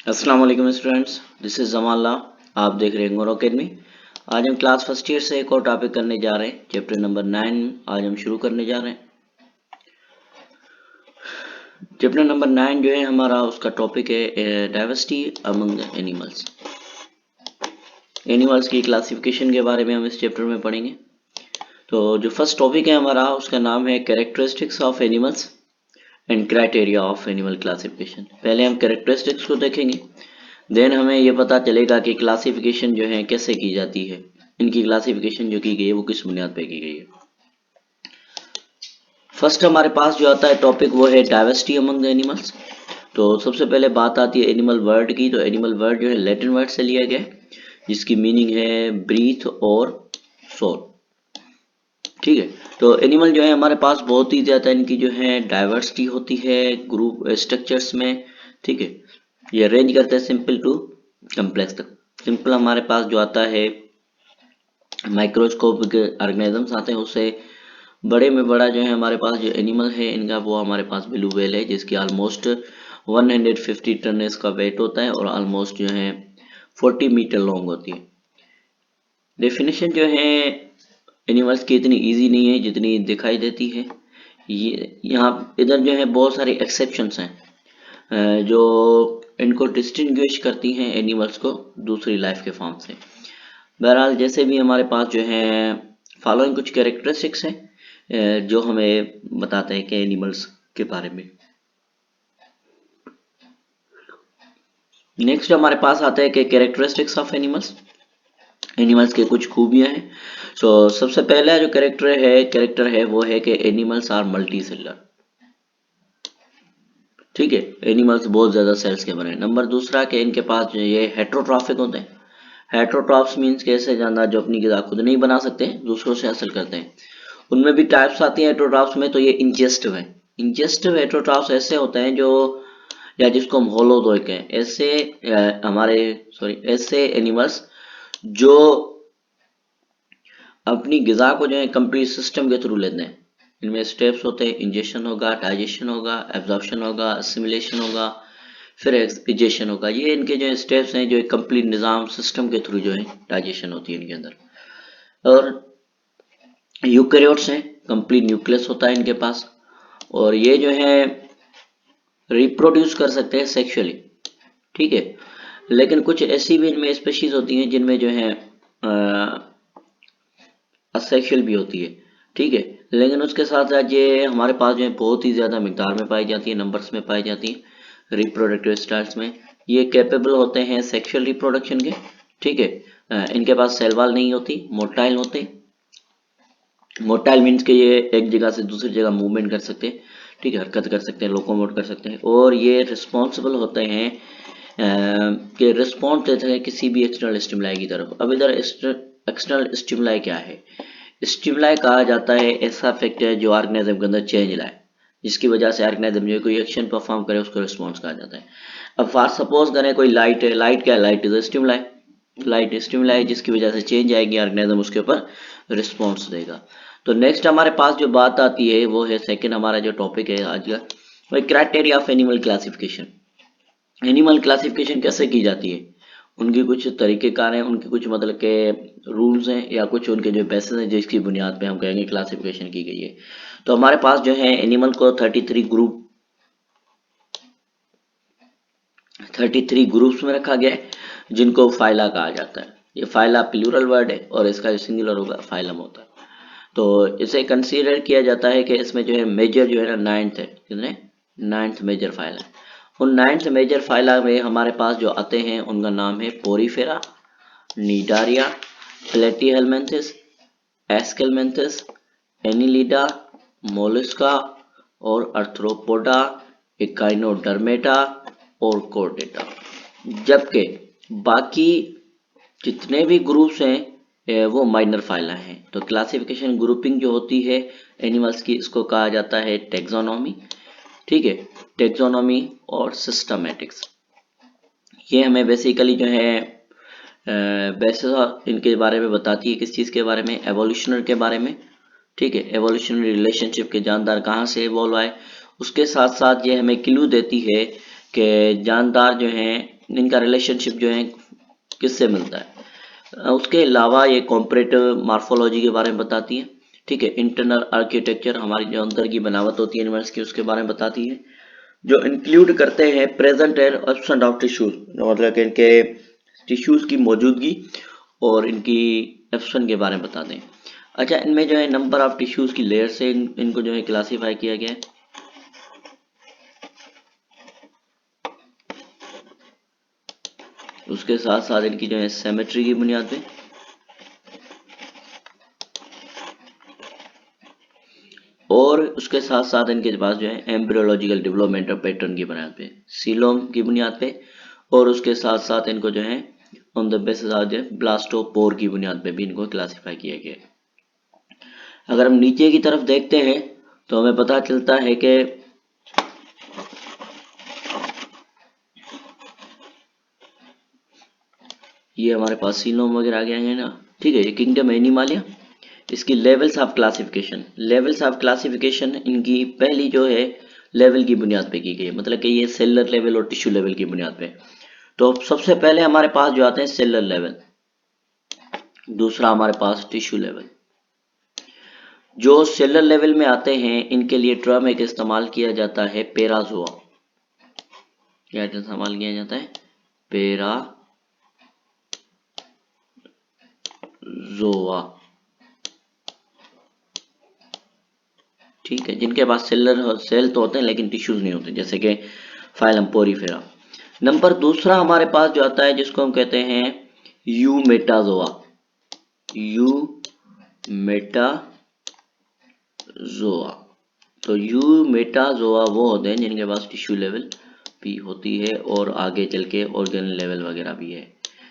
अस्सलाम वालेकुम students, this is जमाल्ला। आप देख रहे हैं गोरो अकेडमी। आज हम क्लास फर्स्ट ईयर से एक और टॉपिक करने जा रहे हैं, चैप्टर नंबर 9 आज हम शुरू करने जा रहे हैं। चैप्टर नंबर 9 जो है हमारा, उसका टॉपिक है डाइवर्सिटी अमंग एनिमल्स। एनिमल्स की क्लासिफिकेशन के बारे में हम इस चैप्टर में पढ़ेंगे। तो जो फर्स्ट टॉपिक है हमारा, उसका नाम है characteristics of animals and criteria of animal classification. पहले हम कैरेक्टरिस्टिक्स को देखेंगे, देन हमें ये पता चलेगा कि क्लासिफिकेशन जो है कैसे की जाती है। इनकी क्लासिफिकेशन जो की गई है वो किस बुनियाद पे की गई है। फर्स्ट हमारे पास जो आता है टॉपिक वो है डाइवर्सिटी अमंग द एनिमल्स। तो सबसे पहले बात आती है एनिमल वर्ड की। तो एनिमल वर्ड जो है लैटिन वर्ड से लिया गया है, जिसकी मीनिंग है ब्रीथ और सोल। ठीक है, तो एनिमल जो है हमारे पास बहुत ही ज़्यादा इनकी जो है डाइवर्सिटी होती है ग्रुप स्ट्रक्चर्स में। ठीक है, ये रेंज करते हैं सिंपल टू कम्प्लेक्स तक। सिंपल हमारे पास जो आता है माइक्रोस्कोपिक ऑर्गेनिजम्स आते हैं, उससे बड़े में बड़ा जो है हमारे पास जो एनिमल है इनका, वो हमारे पास ब्लू व्हेल है, जिसकी ऑलमोस्ट 150 टन इसका वेट होता है और ऑलमोस्ट जो है 40 मीटर लॉन्ग होती है। डेफिनेशन जो है एनिमल्स की इतनी इजी नहीं है जितनी दिखाई देती है। ये यहाँ इधर जो है बहुत सारी एक्सेप्शंस हैं जो इनको डिस्टिंग्विश करती हैं एनिमल्स को दूसरी लाइफ के फॉर्म से। बहरहाल जैसे भी हमारे पास जो है फॉलोइंग कुछ कैरेक्टरिस्टिक्स हैं जो हमें बताते हैं कि एनिमल्स के बारे में। नेक्स्ट हमारे पास आता है कि कैरेक्टरिस्टिक्स ऑफ एनिमल्स। एनिमल्स के कुछ खूबियां हैं। सबसे पहला जो कैरेक्टर है वो है कि एनिमल्स आर मल्टी सेलर। ठीक है, एनिमल्स बहुत ज्यादा सेल्स के बने। नंबर दूसरा कि इनके पास जो ये हेट्रोट्रॉफिक होते हैं। हेट्रोट्रॉफ्स मीन्स के ऐसे जानवर जो अपनी ग़िज़ा खुद नहीं बना सकते, दूसरों से हासिल करते हैं। उनमें भी टाइप्स आती हैं हेट्रोट्रॉफ्स में। तो ये इंजेस्टिव है। इंजेस्टिव हेट्रोट्रॉफ्स ऐसे होते हैं जो, या जिसको हम होलोज़ोइक हैं, ऐसे ऐसे एनिमल्स जो अपनी ग़िज़ा को जो है कंप्लीट सिस्टम के थ्रू लेते हैं। इनमें स्टेप्स होते हैं, इंजेक्शन होगा, डाइजेशन होगा, एब्जॉर्प्शन होगा, असिमिलेशन होगा, फिर इजेशन होगा। ये इनके जो स्टेप्स हैं, जो एक कंप्लीट निज़ाम सिस्टम के थ्रू जो है डाइजेशन होती है इनके अंदर। और यूकैरियोट्स हैं, कंप्लीट न्यूक्लियस होता है इनके पास, और ये जो है रिप्रोड्यूस कर सकते हैं सेक्सुअली। ठीक है, लेकिन कुछ ऐसी भी इनमें स्पीशीज होती हैं जिनमें जो है असेक्सुअल भी होती है। ठीक है, लेकिन उसके साथ साथ ये हमारे पास जो है बहुत ही ज़्यादा मिकदार में पाई जाती है, नंबर्स में पाई जाती है रिप्रोडक्टिव स्टार्स में। ये कैपेबल होते हैं सेक्सुअल रिप्रोडक्शन के। ठीक है, इनके पास सेल वॉल नहीं होती, मोटाइल होते। मोटाइल मीन्स के ये एक जगह से दूसरी जगह मूवमेंट कर सकते हैं। ठीक है, हरकत कर सकते हैं, लोकोमोट कर सकते हैं। और ये रिस्पॉन्सिबल होते हैं कि रिस्पॉन्ड देते हैं किसी भी एक्सटर्नल स्टिमुलाई की तरफ। अब इधर एक्सटर्नल स्टिमुलाई क्या है? स्टिमुलाई कहा जाता है ऐसा फैक्टर जो ऑर्गेनिज्म के अंदर चेंज लाए, जिसकी वजह से ऑर्गेनिज्म जो कोई एक्शन परफॉर्म करे उसको रिस्पॉन्स कहा जाता है। अब फॉर सपोज करें कोई लाइट है, लाइट क्या है? Light is stimuli. Light stimuli जिसकी वजह से चेंज आएगी, ऑर्गेनिज्म उसके ऊपर रिस्पॉन्स देगा। तो नेक्स्ट हमारे पास जो बात आती है वो है सेकंड हमारा जो टॉपिक है आज का, वो criteria of animal classification. Animal classification कैसे की जाती है, उनकी कुछ तरीक़ेकार हैं, उनके कुछ मतलब के रूल्स हैं, या कुछ उनके जो बेसिस हैं जिसकी बुनियाद पे हम कहेंगे क्लासिफिकेशन की गई है। तो हमारे पास जो है एनिमल को 33 ग्रुप्स में रखा गया है, जिनको फाइला कहा जाता है। ये फाइला प्लूरल वर्ड है और इसका जो सिंगुलर होगा फाइलम होता है। तो इसे कंसीडर किया जाता है कि इसमें जो है मेजर जो है ना नाइन्थ है, कितने? Ninth major phyla. उन नाइन्थ मेजर फाइला में हमारे पास जो आते हैं उनका नाम है Porifera, Cnidaria, Platyhelminthes, Aschelminthes, Annelida, Mollusca और अर्थ्रोपोडा, इकाइनोडर्मेटा और कोर्डेटा। जबकि बाकी जितने भी ग्रुप्स हैं वो माइनर फाइला हैं। तो क्लासिफिकेशन ग्रुपिंग जो होती है एनिमल्स की, इसको कहा जाता है टेक्सोनॉमी। ठीक है, टेक्सोनॉमी और सिस्टमैटिक्स। ये हमें बेसिकली जो है बेसिस इनके बारे में बताती है, किस चीज़ के बारे में? एवोल्यूशनर के बारे में। ठीक है, एवोल्यूशनरी रिलेशनशिप के जानदार कहाँ से इवॉल्व आए। उसके साथ साथ ये हमें क्लू देती है कि जानदार जो हैं इनका रिलेशनशिप जो है किससे मिलता है। उसके अलावा ये कॉम्परेटिव मार्फोलॉजी के बारे में बताती है, ठीक है। इंटरनल आर्किटेक्चर, हमारी जो अंदर की बनावट होती है एनिमल्स की, उसके बारे में बताती है। जो इंक्लूड करते हैं present and absent of tissues, मतलब कि इनके टिश्यूज की मौजूदगी और इनकी एब्सेंट के बारे में बताते हैं। अच्छा, इनमें जो है नंबर ऑफ टिश्यूज की लेयर से इनको जो है क्लासीफाई किया गया है। उसके साथ साथ इनकी जो है सिमेट्री की बुनियाद पे, और उसके साथ साथ इनके पास जो है एम्ब्रियोलॉजिकल डेवलपमेंटल पैटर्न की बुनियाद पे, सीलोम की बुनियाद पे, और उसके साथ साथ इनको जो है on the basis of the blastopore की बुनियाद पे भी इनको क्लासिफाई किया गया है। अगर हम नीचे की तरफ देखते हैं तो हमें पता चलता है कि ये हमारे पास सीलोम वगैरह आ गए हैं ना, ठीक है। ये किंगडम एनिमालिया, इसकी levels of classification, levels of classification इनकी पहली जो है लेवल की बुनियाद पे की गई है, मतलब कि ये सेलर लेवल और टिश्यू लेवल की बुनियाद पे। तो सबसे पहले हमारे पास जो आते हैं सेलर लेवल, दूसरा हमारे पास टिश्यू लेवल। जो सेलर लेवल में आते हैं इनके लिए टर्म एक इस्तेमाल किया जाता है पेराजोआ। क्या इस्तेमाल किया जाता है? पेराजोआ, ठीक है। जिनके पास सेलर सेल तो होते हैं लेकिन टिश्यूज नहीं होते, जैसे कि फाइलम पोरीफेरा। नंबर दूसरा हमारे पास जो आता है जिसको हम कहते हैं यूमेटाजोआ, यूमेटाजोआ। तो यूमेटाजोआ वो होते हैं जिनके पास टिश्यू लेवल भी होती है और आगे चल के ऑर्गेनल लेवल वगैरह भी है,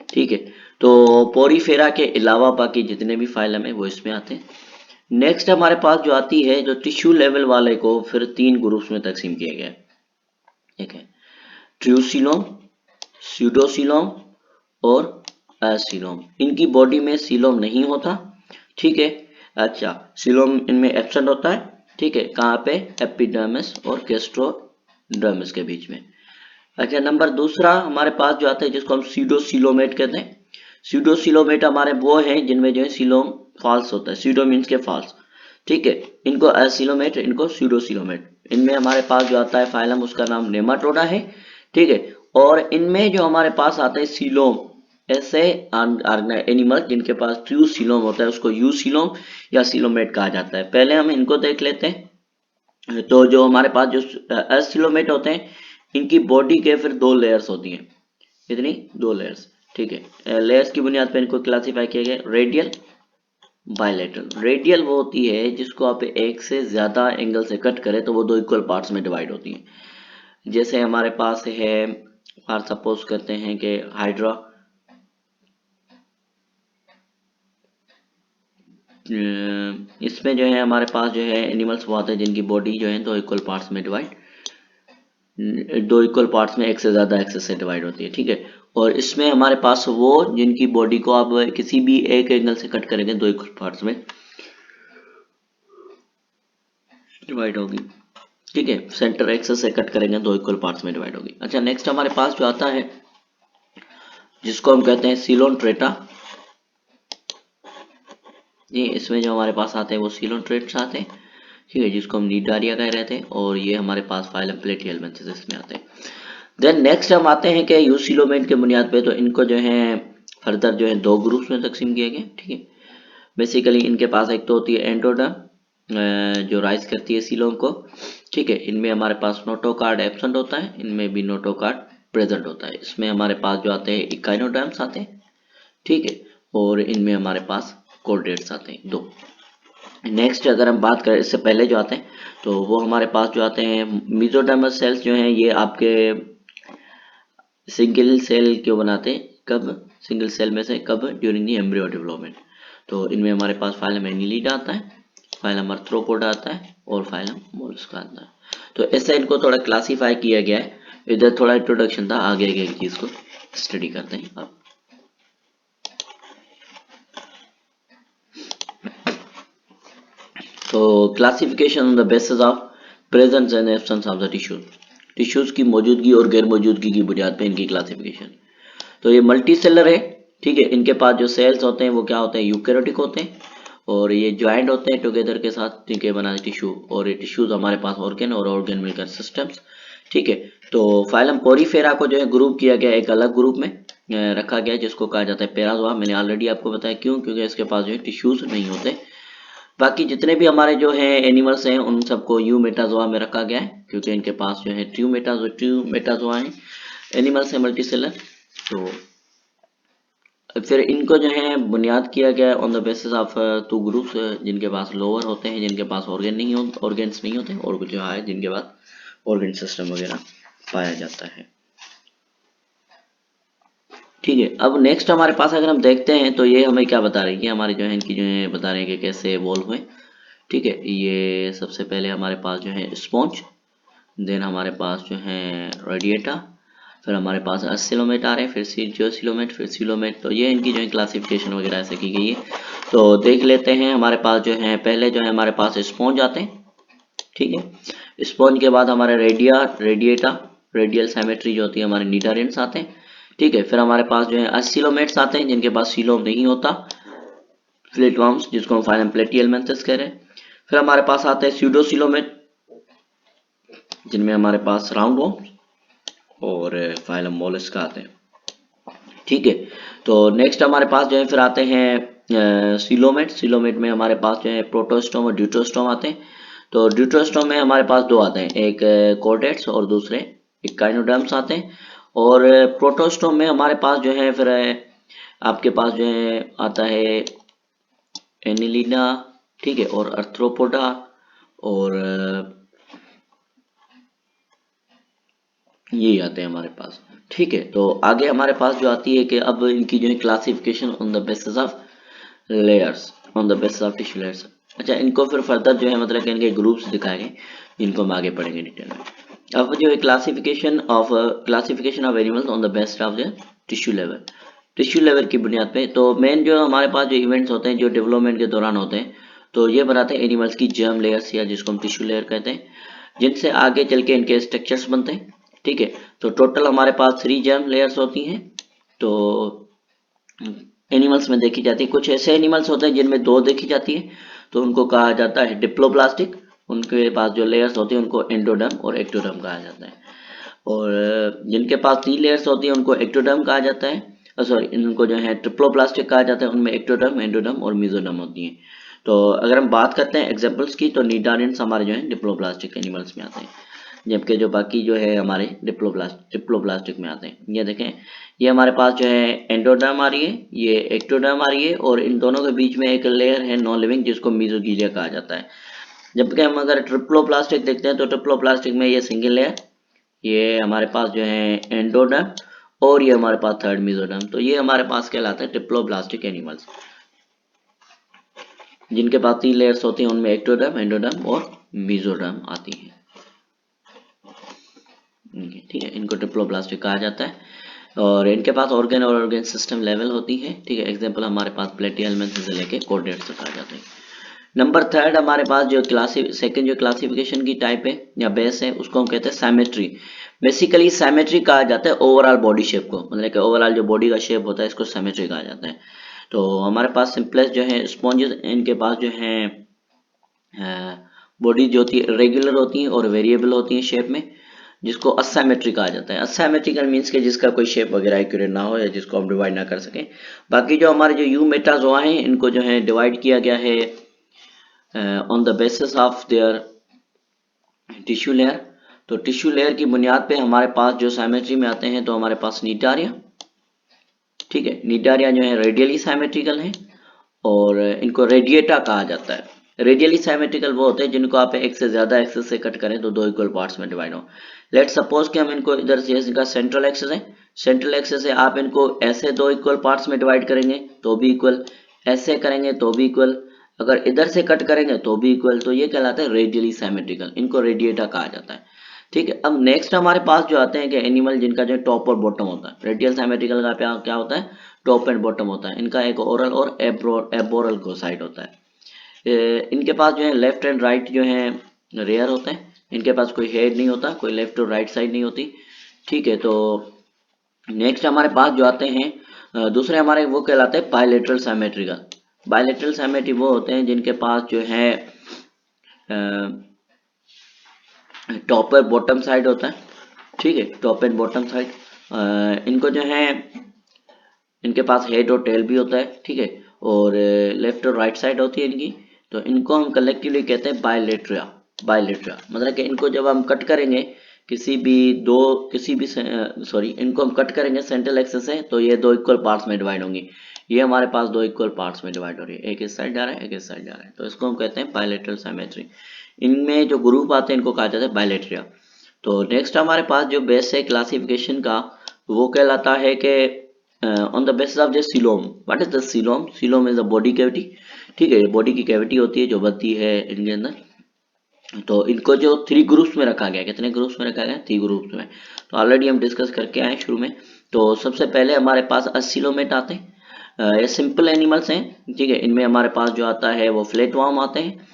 ठीक है। तो पोरीफेरा के अलावा बाकी जितने भी फाइलम है वो इसमें आते हैं। नेक्स्ट हमारे पास जो आती है, जो टिश्यू लेवल वाले को फिर 3 ग्रुप्स में तकसीम किया गया है, ठीक है। ट्रूसिलोम, स्यूडोसिलोम और एसिलोम। इनकी बॉडी में सीलोम नहीं होता, ठीक है। अच्छा, सीलोम इनमें एब्सेंट होता है, ठीक है। कहाँ पे? एपिडर्मिस और गेस्ट्रोडर्मिस के बीच में। अच्छा, नंबर दूसरा हमारे पास जो आता है जिसको हम सीडोसिलोमेट कहते हैं। सीडोसिलोमेट हमारे वो हैं जिनमें जो है सीलोम फॉल्स होता है, सीडो मीन्स के फॉल्स, ठीक है। इनको एसिलोमेट, इनको सीडोसिलोमेट। इनमें हमारे पास जो आता है फाइलम, उसका नाम नेमाटोडा है, ठीक है। और इनमें जो हमारे पास आता है सीलोम, ऐसे एनिमल जिनके पास ट्रू सीलोम होता है उसको यू सीलोम या सीलोमेट कहा जाता है। पहले हम इनको देख लेते हैं। तो जो हमारे पास जो एसिलोमेट होते हैं इनकी बॉडी के फिर 2 लेयर्स होती हैं, इतनी 2 लेयर्स, ठीक है। लेयर्स की बुनियाद पर इनको क्लासिफाई किया गया, रेडियल, बायलैटरल। रेडियल वो होती है जिसको आप एक से ज्यादा एंगल से कट करें तो वो 2 इक्वल पार्ट्स में डिवाइड होती है। जैसे हमारे पास है, और सपोज करते हैं कि हाइड्रा, इसमें जो है हमारे पास जो है एनिमल्स वो आते हैं जिनकी बॉडी जो है 2 इक्वल पार्ट्स में डिवाइड, 2 इक्वल पार्ट्स में एक से ज्यादा एक्सेस से डिवाइड होती है, ठीक है। और इसमें हमारे पास वो जिनकी बॉडी को आप किसी भी एक एंगल से कट करेंगे 2 इक्वल पार्ट्स में डिवाइड होगी, ठीक है। सेंटर एक्सेस से कट करेंगे 2 इक्वल पार्ट्स में डिवाइड होगी। अच्छा, नेक्स्ट हमारे पास जो आता है जिसको हम कहते हैं सीलोन ट्रेटा, ये इसमें जो हमारे पास आते हैं वो सीलोन ट्रेट्स आते हैं, ठीक है, जिसको हम नीडारिया कह रहे थे। और ये हमारे पास फाइलम प्लेटिहेल्मिन्थेसिस इसमें आते हैं। देन नेक्स्ट हम आते हैं कि यूसिलोमेट के बुनियाद पे, तो इनको जो है फर्दर जो है 2 ग्रुप्स में तकसीम किया गया, ठीक है। बेसिकली इनके पास एक तो होती है एंडोडर्म जो राइज करती है सीलोम को, ठीक है। इनमें हमारे पास नोटोकार्ड एब्सेंट होता है, इनमें भी नोटोकार्ड प्रेजेंट होता है। इसमें हमारे पास जो आते हैं इकाइनोडर्म्स आते हैं, ठीक है। और इनमें हमारे पास कोर्डेट्स आते हैं 2। नेक्स्ट अगर हम बात करें इससे पहले जो आते हैं तो वो हमारे पास जो आते हैं मेसोडर्मस सेल्स जो हैं, ये आपके सिंगल सेल क्यों बनाते हैं, कब? सिंगल सेल में से कब? During the embryo development. तो इनमें हमारे पास फाइलम एनिलिडा आता है, फाइलम आर्थ्रोपोडा आता है और फाइलम मोलस्का आता है। तो ऐसे इनको थोड़ा क्लासीफाई किया गया है। इधर थोड़ा इंट्रोडक्शन था, आगे एक चीज को स्टडी करते हैं अब। तो classification on the basis of presence and absence of the tissue, tissues की मौजूदगी और गैर मौजूदगी की बुनियाद पे इनकी क्लासिफिकेशन। तो ये मल्टी सेलर है, ठीक है। इनके पास जो सेल्स होते हैं वो क्या होते हैं, यूकैरियोटिक होते हैं, और ये ज्वाइंट होते हैं टुगेदर के साथ, ठीक है, बना टिश्यू। और ये टिश्यूज हमारे पास ऑर्गन और ऑर्गन मिलकर सिस्टम्स, ठीक है। तो फाइलम पोरीफेरा को जो है ग्रुप किया गया एक अलग ग्रुप में रखा गया जिसको कहा जाता है पैराजोआ। मैंने ऑलरेडी आपको बताया क्यों, क्योंकि इसके पास जो है टिश्यूज नहीं होते। बाकी जितने भी हमारे जो है एनिमल्स हैं उन सबको यू मेटाजोआ में रखा गया है, क्योंकि इनके पास जो है ट्रू मेटाजोआ है, एनिमल्स है मल्टीसेलर। तो फिर इनको जो है बुनियाद किया गया on the basis of two groups, जिनके पास लोअर होते हैं, जिनके पास ऑर्गेन्स नहीं होते, और कुछ जो है जिनके पास ऑर्गन सिस्टम वगैरह पाया जाता है, ठीक है। अब नेक्स्ट हमारे पास अगर हम देखते हैं तो ये हमें क्या बता रही है, हमारे जो है इनकी जो है बता रहे हैं कि कैसे इवॉल्व हुए, ठीक है। ये सबसे पहले हमारे पास जो है स्पॉन्ज, देन हमारे पास जो है रेडिएटा, फिर हमारे पास अस्सिलोमेट आ रहे हैं, फिर सीजियोसिलोमेट, फिर सिलोमेट। तो ये इनकी जो है क्लासिफिकेशन वगैरह ऐसे की गई है। तो देख लेते हैं, हमारे पास जो है पहले जो है हमारे पास स्पॉन्ज आते हैं, ठीक है। स्पॉन्ज के बाद हमारे रेडिएटा, रेडियल सिमेट्री जो होती है, हमारे निडारियंट्स आते हैं, ठीक है। फिर हमारे पास जो है अस्सिलोमेट्स आते हैं जिनके पास सीलोम नहीं होता, फ्लेटवर्म्स जिसको हम फाइलम प्लेटिहेल्मिन्थस कह रहे हैं। फिर हमारे पास आते हैं स्यूडोसिलोमेट जिनमें हमारे पास राउंड वर्म्स और फाइलम मोलस्क आते हैं, ठीक है। तो नेक्स्ट हमारे पास जो है फिर आते हैं सिलोमेट। सिलोमेट में हमारे पास जो है प्रोटोस्टोम और ड्यूटोस्टोम आते हैं। तो ड्यूटोस्टोम में हमारे पास दो आते हैं, एक कॉर्डेट्स और दूसरे इक्वाइनोडर्म्स आते हैं। और प्रोटोस्टोम में हमारे पास जो है फिर आपके पास जो है आता है एनिलिडा, ठीक है, और अर्थ्रोपोडा, और यही आते हैं हमारे पास, ठीक है। तो आगे हमारे पास जो आती है कि अब इनकी जो है classification on the basis of layers, on the basis of tissue layers. अच्छा, इनको फिर फर्दर जो है मतलब कि इनके ग्रुप्स दिखाए गए जिनको हम आगे पढ़ेंगे डिटेल में। अब जो है classification of animals on the basis of the tissue level, tissue level की बुनियाद पे। तो मेन जो हमारे पास जो इवेंट्स होते हैं जो डेवलपमेंट के दौरान होते हैं, तो ये बनाते हैं एनिमल्स की जर्म लेयर्स, या जिसको हम टिश्यू लेयर कहते हैं, जिनसे आगे चल के इनके स्ट्रक्चर्स बनते हैं, ठीक है। तो टोटल हमारे पास 3 जर्म लेयर्स होती हैं। तो एनिमल्स में देखी जाती है, कुछ ऐसे एनिमल्स होते हैं जिनमें 2 देखी जाती है, तो उनको कहा जाता है डिप्लोप्लास्टिक। उनके पास जो लेयर्स होती है उनको एंडोडर्म और एक्टोडर्म कहा जाता है। और जिनके पास 3 लेयर्स होती है उनको एक्टोडर्म कहा जाता है, सॉरी, इनको जो है ट्रिप्लोप्लास्टिक कहा जाता है। उनमें एक्टोडर्म, एंडोडर्म और मेसोडर्म होती हैं। तो अगर हम बात करते हैं एग्जांपल्स की, तो निडारियंट्स हमारे जो है डिप्लोप्लास्टिक एनिमल्स में आते हैं, जबकि जो बाकी जो है हमारे डिप्लोप्लास्टिक में आते हैं। ये देखें, ये हमारे पास जो है एंडोडर्म आ रही है, ये एक्टोडर्म आ रही है, और इन दोनों के बीच में एक लेयर है नॉन लिविंग जिसको मीजोगीलिया कहा जाता है। जबकि हम अगर ट्रिप्लोप्लास्टिक देखते हैं तो ट्रिप्लोप्लास्टिक में ये सिंगल लेयर, ये हमारे पास जो है एंडोडर्म, और ये हमारे पास थर्ड मेसोडर्म। तो ये हमारे पास कहलाते हैं ट्रिप्लोप्लास्टिक एनिमल्स, जिनके पास 3 लेयर्स होती हैं, उनमें एक्टोडर्म, एंडोडर्म और मेसोडर्म आती है, ठीक है। इनको ट्रिप्लोप्लास्टिक कहा जाता है, और इनके पास ऑर्गन और ऑर्गन सिस्टम लेवल होती है, ठीक है। एग्जांपल हमारे पास प्लेटिहेल्मिन्थस से लेके कॉर्डेट्स तक आ जाते हैं। नंबर 3 हमारे पास जो सेकंड जो क्लासिफिकेशन की टाइप है या बेस है, उसको हम कहते हैं साइमेट्री। बेसिकली साइमेट्री कहा जाता है ओवरऑल बॉडी शेप को, मतलब कि ओवरऑल जो बॉडी का शेप होता है इसको साइमेट्री कहा जाता है। तो हमारे पास सिंपलेस्ट जो है स्पॉन्जेस, इनके पास जो है बॉडी जो होती है रेगुलर होती है और वेरिएबल होती है शेप में, जिसको असाइमेट्रिक कहा जाता है। असाइमेट्रिकल मीन्स के जिसका कोई शेप वगैरह एक्यूरेट ना हो, या जिसको हम डिवाइड ना कर सकें। बाकी जो हमारे जो यू मेटाजोआ हैं, इनको जो है डिवाइड किया गया है on the basis of their tissue layer. तो टिश्यू लेयर की बुनियाद पे हमारे पास जो साइमेट्री में आते हैं, तो हमारे पास निडारिया, ठीक है। निडारिया जो है रेडियली साइमेट्रिकल है, और इनको रेडिएटा कहा जाता है। रेडियली साइमेट्रिकल वो होते हैं जिनको आप एक से ज्यादा एक्सेस से कट करें तो 2 इक्वल पार्ट्स में डिवाइड हो। लेट सपोज कि हम इनको इधर से, इनका सेंट्रल एक्सेस है, सेंट्रल एक्सेस से आप इनको ऐसे 2 इक्वल पार्ट्स में डिवाइड करेंगे तो भी इक्वल, ऐसे करेंगे तो भी इक्वल, अगर इधर से कट करेंगे तो भी इक्वल। तो ये कहलाता है रेडियली साइमेट्रिकल, इनको रेडिएटा कहा जाता है, ठीक है। अब नेक्स्ट हमारे पास जो आते हैं कि एनिमल जिनका जो टॉप और बॉटम होता है। रेडियल साइमेट्रिकल का क्या होता है, टॉप एंड बॉटम होता है। इनका एक ओरल और एबोरल साइड होता है। इनके पास जो है लेफ्ट एंड राइट जो है रेयर होते हैं, इनके पास कोई हेड नहीं होता, कोई लेफ्ट और राइट साइड नहीं होती, ठीक है। तो नेक्स्ट हमारे पास जो आते हैं दूसरे हमारे वो कहलाते हैं बायलेटरल सिमेट्रिकल। बायलेटरल सिमेट्री वो होते हैं जिनके पास जो है टॉप और बॉटम साइड होता है, ठीक है, टॉप एंड बॉटम साइड। इनको जो है इनके पास हेड और टेल भी होता है, ठीक है, और लेफ्ट और राइट साइड होती है इनकी। तो इनको हम कलेक्टिवली कहते हैं बायलेटरा। बायलेटरा मतलब कि इनको जब हम कट करेंगे किसी भी सॉरी, इनको हम कट करेंगे सेंट्रल एक्सेस से, तो ये दो इक्वल पार्ट्स में डिवाइड होंगी। ये हमारे पास दो इक्वल पार्ट्स में डिवाइड हो रही है, एक इस साइड जा रहा है, एक इस साइड जा रहा है, तो इसको हम कहते हैं बायलेटरल सिमेट्री। इनमें जो ग्रुप आते हैं इनको कहा जाता है बायलेटरिया। तो नेक्स्ट हमारे पास जो बेस है क्लासिफिकेशन का, वो कहलाता है कि on the basis of the coelom. What is the coelom? Coelom is the body cavity, ठीक है, बॉडी की कैविटी होती है जो बनती है इनके अंदर। तो इनको जो 3 ग्रुप्स में रखा गया, कितने ग्रुप्स में रखा गया? 3 ग्रुप्स में। तो ऑलरेडी हम डिस्कस करके आए शुरू में। तो सबसे पहले हमारे पास असिलोमेट आते हैं, ये सिंपल एनिमल्स हैं, ठीक है। इनमें हमारे पास जो आता है वो फ्लैट वार्म आते हैं।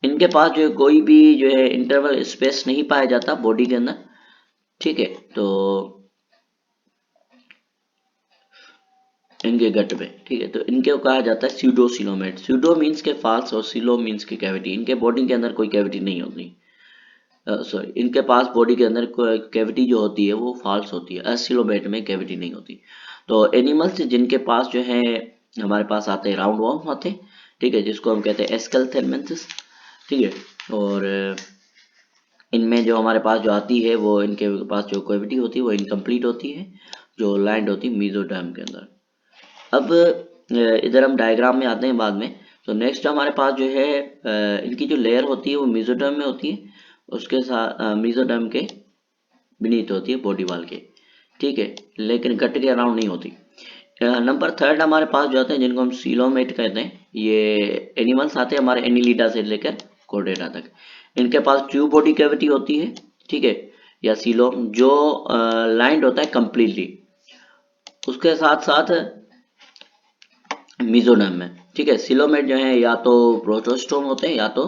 इनके पास जो है कोई भी जो है इंटरवल स्पेस नहीं पाया जाता बॉडी के अंदर, ठीक है। तो इनके गट में, ठीक है, तो इनको कहा जाता है स्यूडोसिलोमेट। स्यूडो मीन्स के फॉल्स और सिलो मीन्स की कैविटी। इनके बॉडी के अंदर कोई कैविटी नहीं होती, सॉरी, इनके पास बॉडी के अंदर कैविटी जो होती है वो फॉल्स होती है, असिलोमेट में कैविटी नहीं होती। तो एनिमल्स जिनके पास जो है हमारे पास आते हैं राउंड वॉर्म आते हैं, ठीक है, जिसको हम कहते हैं एस्केलेथेलमेंथिस, ठीक है। और इनमें जो हमारे पास जो आती है वो इनके पास जो कैविटी होती है वो इनकम्प्लीट होती है, जो लैंड होती है मेसोडर्म के अंदर। अब इधर हम डायग्राम में आते हैं बाद में। तो नेक्स्ट हमारे पास जो है इनकी जो लेयर होती है वो मेसोडर्म में होती है, उसके साथ मेसोडर्म के बीनीथ होती है बॉडी वाल के, ठीक है, लेकिन गट के अराउंड नहीं होती। नंबर 3 हमारे पास जो आते हैं जिनको हम सीलोमेट कहते हैं, ये एनिमल्स आते हैं हमारे एनिलिडा से लेकर कोर्डेटा तक। इनके पास ट्यूब बॉडी कैविटी होती है, ठीक है, या सीलोम जो लाइंड होता है कंप्लीटली, उसके साथ साथ मेसोडर्म में, ठीक है। सिलोमेट जो है या तो प्रोटोस्टोम होते हैं या तो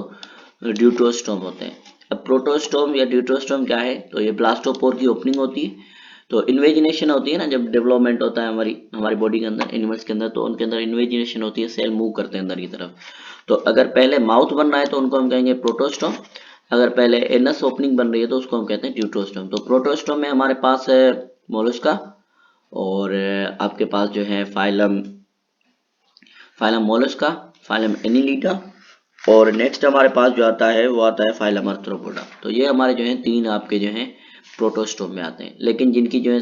ड्यूटोस्टोम होते हैं। अब प्रोटोस्टोम या ड्यूटोस्टोम क्या है? तो ये ब्लास्टोपोर की ओपनिंग होती है। तो इन्वेजिनेशन होती है ना, जब डेवलपमेंट होता है हमारी हमारी बॉडी के अंदर एनिमल्स के अंदर, तो उनके अंदर इन्वेजिनेशन होती है, सेल मूव करते हैं अंदर की तरफ। तो अगर पहले माउथ बन रहा है तो उनको हम कहेंगे प्रोटोस्टोम, अगर पहले एनस ओपनिंग बन रही है तो उसको हम कहते हैं ड्यूटोस्टोम। तो प्रोटोस्टोम में हमारे पास है मोलस्का, और आपके पास जो है phylum phylum Mollusca, phylum Annelida, और नेक्स्ट हमारे पास जो आता है वो आता है फाइलम आर्थ्रोपोडा। तो ये हमारे जो है 3 आपके जो है प्रोटोस्टोम में आते हैं, लेकिन जिनकी जो है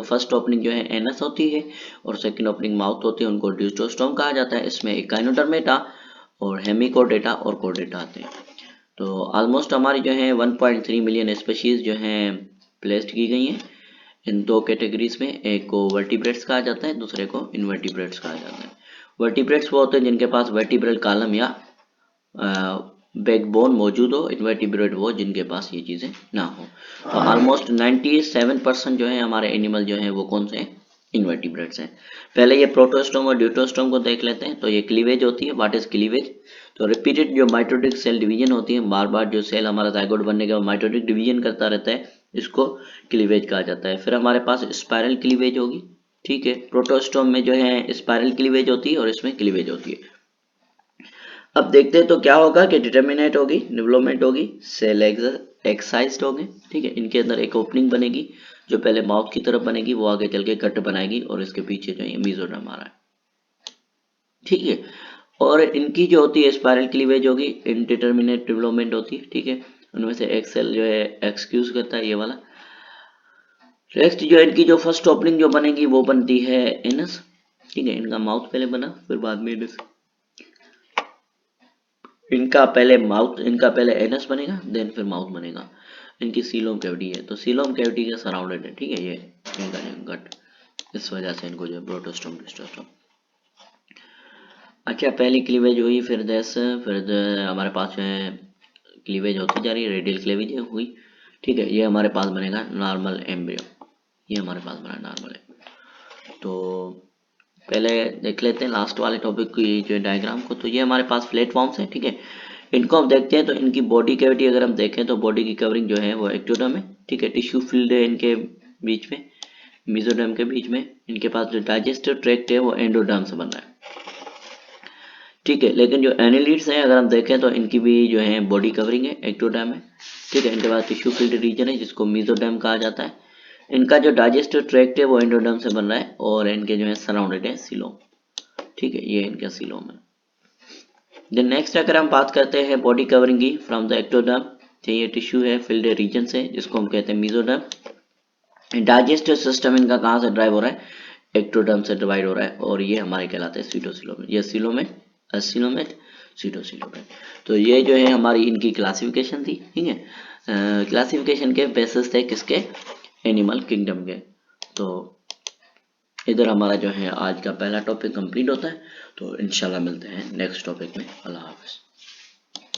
फर्स्ट ओपनिंग जो है एनस होती है और सेकंड ओपनिंग माउथ होती है उनको ड्यूटोस्टोम कहा जाता है। इसमें एकाइनोडर्मेटा और हेमिकोडेटा और कोडेटा आते हैं। तो ऑलमोस्ट हमारी जो है 1.3 मिलियन स्पीशीज जो है प्लेस्ड की गई हैं इन 2 कैटेगरीज में। एक को वर्टिब्रेट्स कहा जाता है, दूसरे को इनवर्टिब्रेट्स कहा जाता है। वर्टिब्रेट्स वो होते हैं जिनके पास वर्टिब्रल कॉलम या बैकबोन मौजूद हो, इनवर्टिब्रेट वो जिनके पास ये चीज़ें ना हो। तो ऑलमोस्ट 97% जो है हमारे एनिमल जो है वो कौन से हैं? इनवर्टिब्रेट्स हैं। पहले ये प्रोटोस्टोम और ड्यूटोस्टोम को देख लेते हैं। तो ये क्लीवेज होती है। What is cleavage? तो रिपीटेड जो माइटोटिक सेल डिवीजन होती है, बार बार जो सेल हमारा जाइगोट बनने के बाद माइटोटिक डिवीजन करता रहता है, इसको क्लीवेज कहा जाता है। फिर हमारे पास स्पाइरल क्लीवेज होगी, ठीक है। प्रोटोस्टोम में जो है स्पाइरल क्लीवेज होती है और इसमें क्लीवेज होती है। अब देखते हैं तो क्या होगा कि डिटर्मिनेट होगी, डेवलपमेंट होगी, सेल एक्साइज्ड होंगे, ठीक है। इनके अंदर एक ओपनिंग बनेगी जो पहले माउथ की तरफ बनेगी, वो आगे चल के गट बनाएगी और इसके पीछे जो है मेसोडर्म आ रहा है, ठीक है। और इनकी जो होती है स्पाइरल क्लीवेज होगी, इनडिटर्मिनेट डेवलपमेंट होती है, ठीक है। उनमें से एक सेल जो है एक्सक्यूज करता है, ये वाला। नेक्स्ट जो इनकी जो फर्स्ट ओपनिंग जो बनेगी वो बनती है एनस, ठीक है। इनका माउथ पहले बना फिर बाद में एनस। इनका पहले एनस बनेगा, देन फिर माउथ बनेगा। इनकी सीलोम कैविटी है, तो सीलोम कैविटी के सराउंडेड है, ठीक है, ये इनका जो गट, इस वजह से इनको जो प्रोटोस्टोम डिस्टोस्टोम। अच्छा, पहली क्लीवेज हुई, फिर हमारे पास जो है क्लीवेज होती जा रही है, रेडियल क्लीवेज हुई, ठीक है। ये हमारे पास बनेगा नॉर्मल एम्ब्रियो, ये हमारे पास बना नॉर्मल है। तो पहले देख लेते हैं लास्ट वाले टॉपिक की जो डायग्राम को। तो ये हमारे पास फ्लैट फॉर्म्स है, ठीक है। इनको हम देखते हैं तो इनकी बॉडी कैविटी अगर हम देखें तो बॉडी की कवरिंग जो है वो एक्टोडर्म है, ठीक है। टिश्यू फील्ड है इनके बीच में, मेसोडर्म के बीच में। इनके पास जो डाइजेस्टिव ट्रैक्ट है वो एंडोडर्म से बन रहा है, ठीक है। लेकिन जो एनालिड्स हैं अगर हम देखें तो इनकी भी जो है बॉडी कवरिंग है एक्टोडर्म है, ठीक है। इनके पास टिश्यू फील्ड रीजन है जिसको मेसोडर्म कहा जाता है। इनका जो डाइजेस्टिव ट्रैक्ट है वो एंडोडर्म से बन रहा है और इनके जो है सराउंडेड है सीलोम, ठीक है। ये इनका सीलोम है। देन नेक्स्ट अगर हम बात करते हैं बॉडी कवरिंग की फ्रॉम द एक्टोडर्म, तो ये टिश्यू है फील्ड रीजन से जिसको हम कहते हैं मेसोडर्म। डाइजेस्टिव सिस्टम इनका कहाँ से ड्राइव हो रहा है, एक्टोडर्म से डिवाइड हो रहा है और ये हमारे कहलाते हैं सीटोसिलोम। ये सीलोम है, सीलोम है, सीटोसिलोम है। तो ये जो है हमारी इनकी क्लासिफिकेशन थी, ठीक है। क्लासिफिकेशन के बेसिस थे किसके, एनिमल किंगडम के। तो इधर हमारा जो है आज का पहला टॉपिक कंप्लीट होता है। तो इंशाल्लाह मिलते हैं नेक्स्ट टॉपिक में। अल्लाह हाफिज़।